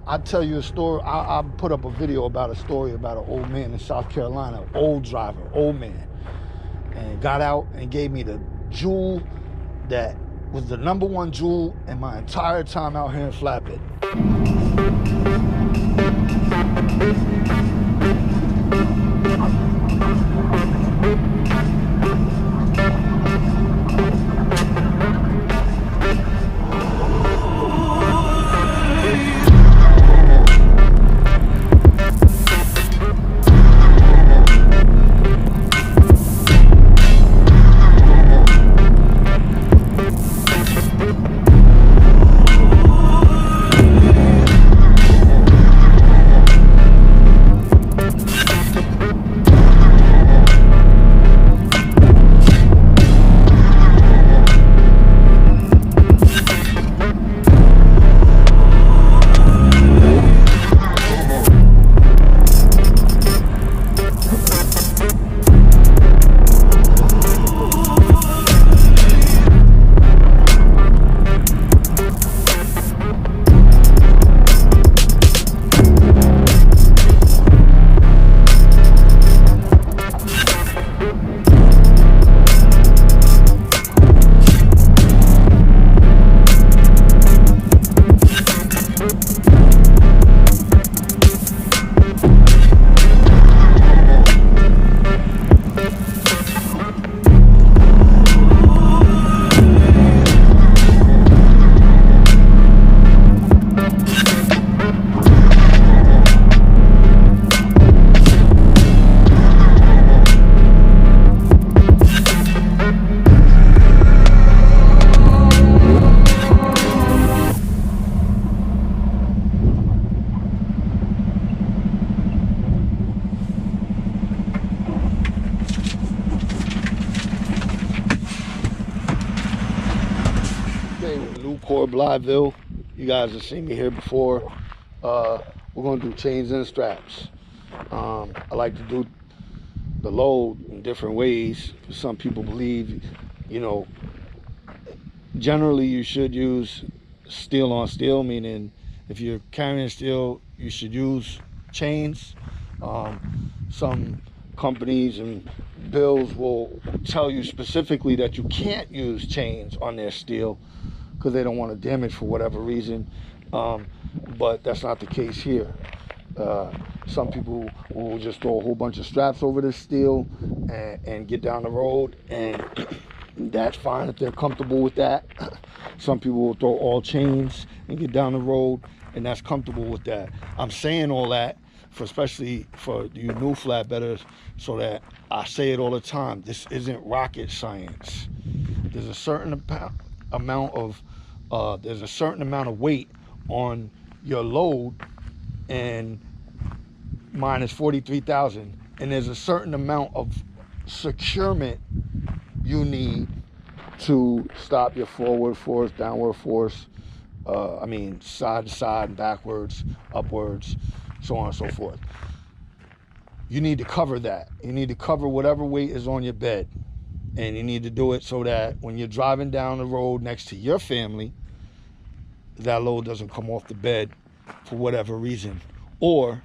I'll tell you a story. I put up a video about a story about an old man in South Carolina, old driver, old man, and got out and gave me the jewel that was the #1 jewel in my entire time out here in Flatbed. Blytheville. You guys have seen me here before. We're going to do chains and straps. I like to do the load in different ways. Some people believe, you know, generally you should use steel on steel, meaning if you're carrying steel, you should use chains. Some companies and bills will tell you specifically that you can't use chains on their steel because they don't want to damage for whatever reason, but that's not the case here. Some people will just throw a whole bunch of straps over this steel and get down the road, and that's fine if they're comfortable with that. Some people will throw all chains and get down the road, and that's comfortable with that. I'm saying all that especially for you new flatbedders, so that I say it all the time, this isn't rocket science. There's a certain amount of weight on your load, and mine is 43,000, and there's a certain amount of securement you need to stop your forward force, downward force, side to side, backwards, upwards, so on and so forth. You need to cover that. You need to cover whatever weight is on your bed, and you need to do it so that when you're driving down the road next to your family, that load doesn't come off the bed for whatever reason. Or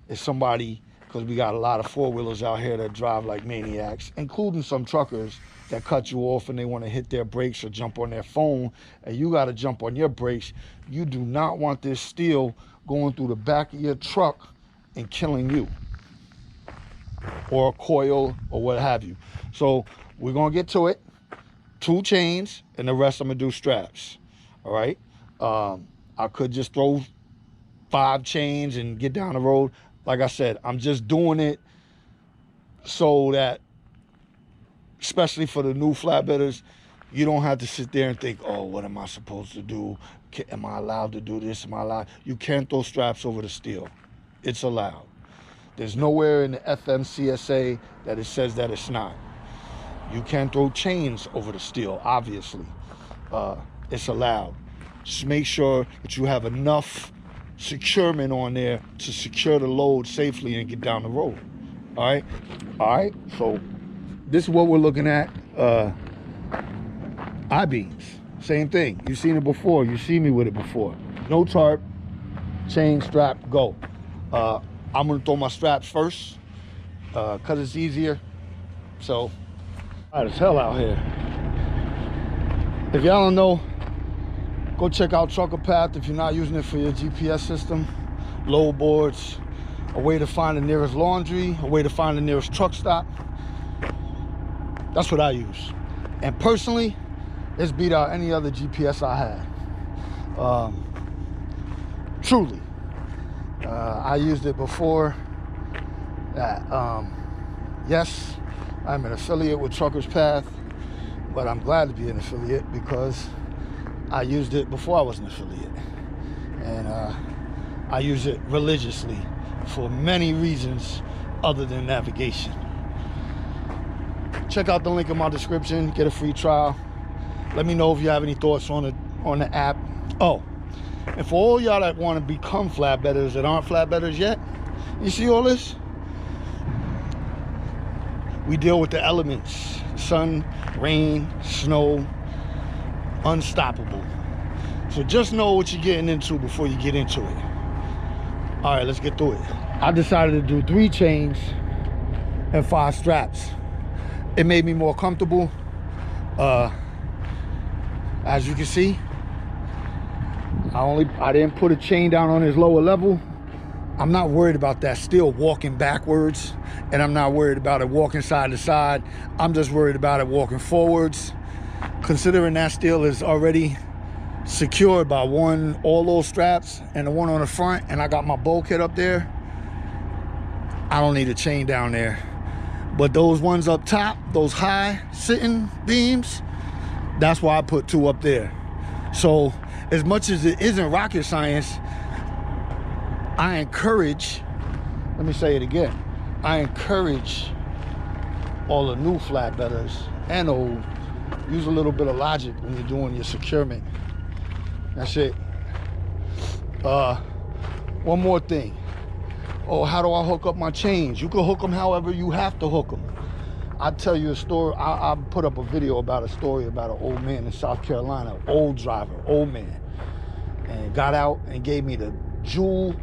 if somebody, because we got a lot of four-wheelers out here that drive like maniacs, including some truckers that cut you off and they want to hit their brakes or jump on their phone, and you got to jump on your brakes. You do not want this steel going through the back of your truck and killing you, or a coil, or what have you. So we're going to get to it. 2 chains, and the rest I'm going to do straps. All right? I could just throw 5 chains and get down the road. Like I said, I'm just doing it so that, especially for the new flatbedders, you don't have to sit there and think, oh, what am I supposed to do? Am I allowed to do this? Am I allowed? You can't throw straps over the steel. It's allowed. There's nowhere in the FMCSA that it says that it's not. You can't throw chains over the steel, obviously. It's allowed. Just make sure that you have enough securement on there to secure the load safely and get down the road. All right, so this is what we're looking at. I-beams, same thing. You've seen it before. You've seen me with it before. No tarp, chain, strap, go. I'm gonna throw my straps first because it's easier. So, hot as hell out here. If y'all don't know, go check out Trucker Path if you're not using it for your GPS system. Load boards, a way to find the nearest laundry, a way to find the nearest truck stop. That's what I use. And personally, it's beat out any other GPS I had. Truly. I used it before. Yes, I'm an affiliate with Truckers Path, but I'm glad to be an affiliate because I used it before I was an affiliate. And I use it religiously for many reasons other than navigation. Check out the link in my description, get a free trial. Let me know if you have any thoughts on the app. Oh, and for all y'all that want to become flatbedders that aren't flatbedders yet, you see all this? We deal with the elements: sun, rain, snow, unstoppable. So just know what you're getting into before you get into it. All right, let's get through it. I decided to do 3 chains and 5 straps. It made me more comfortable. As you can see, I didn't put a chain down on his lower level. I'm not worried about that still walking backwards, and I'm not worried about it walking side to side. I'm just worried about it walking forwards. Considering that still is already secured by all those straps and the one on the front, and I got my bulkhead up there, I don't need a chain down there. But those ones up top, those high sitting beams, that's why I put 2 up there. So as much as it isn't rocket science, I encourage, let me say it again, I encourage all the new flatbedders and old, use a little bit of logic when you're doing your securement. That's it. One more thing. Oh, how do I hook up my chains? You can hook them however you have to hook them. I'll tell you a story. I put up a video about a story about an old man in South Carolina, old driver, old man, and got out and gave me the jewel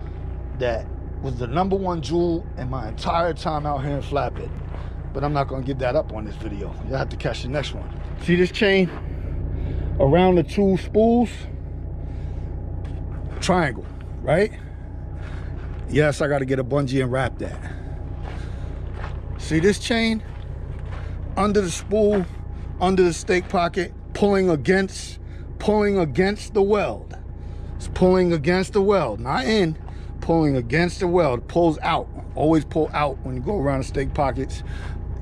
that was the #1 jewel in my entire time out here in Flatbed. But I'm not gonna give that up on this video. You'll have to catch the next one. See this chain around the 2 spools? Triangle, right? Yes, I gotta get a bungee and wrap that. See this chain? Under the spool, under the stake pocket, pulling against the weld. It's pulling against the weld, not in, pulling against the weld. Pulls out. Always pull out when you go around the stake pockets,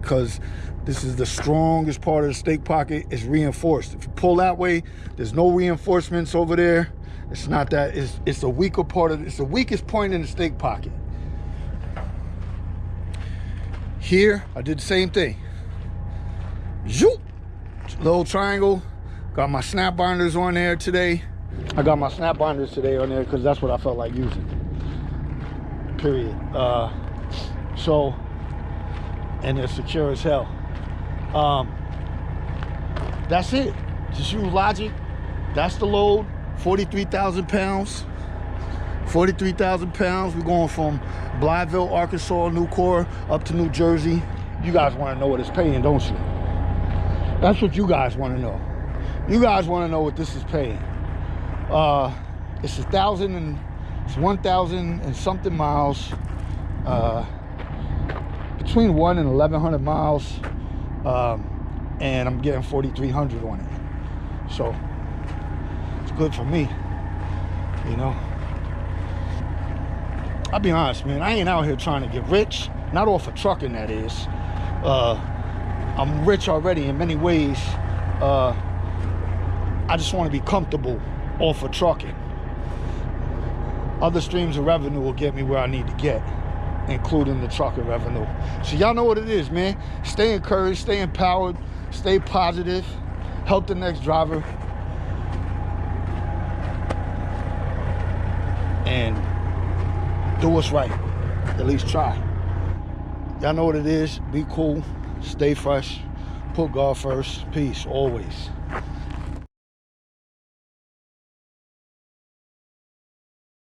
because this is the strongest part of the stake pocket. It's reinforced. If you pull that way, there's no reinforcements over there. It's not that, it's the weaker part of, it's the weakest point in the stake pocket. Here, I did the same thing. Zoop! Little triangle. Got my snap binders on there today. I got my snap binders today on there because that's what I felt like using. Period. So, and they're secure as hell. That's it. Just use logic. That's the load. 43,000 pounds. 43,000 pounds. We're going from Blytheville, Arkansas, Nucor, up to New Jersey. You guys want to know what it's paying, don't you? That's what you guys want to know. You guys want to know what this is paying. It's 1,000 and something miles. Between 1 and 1,100 miles. And I'm getting 4,300 on it. So it's good for me, you know. I'll be honest, man, I ain't out here trying to get rich. Not off of trucking, that is. I'm rich already in many ways. I just want to be comfortable off of trucking. Other streams of revenue will get me where I need to get, including the trucking revenue. So y'all know what it is, man. Stay encouraged, stay empowered, stay positive, help the next driver, and do what's right. At least try. Y'all know what it is. Be cool, stay fresh, put God first. Peace, always.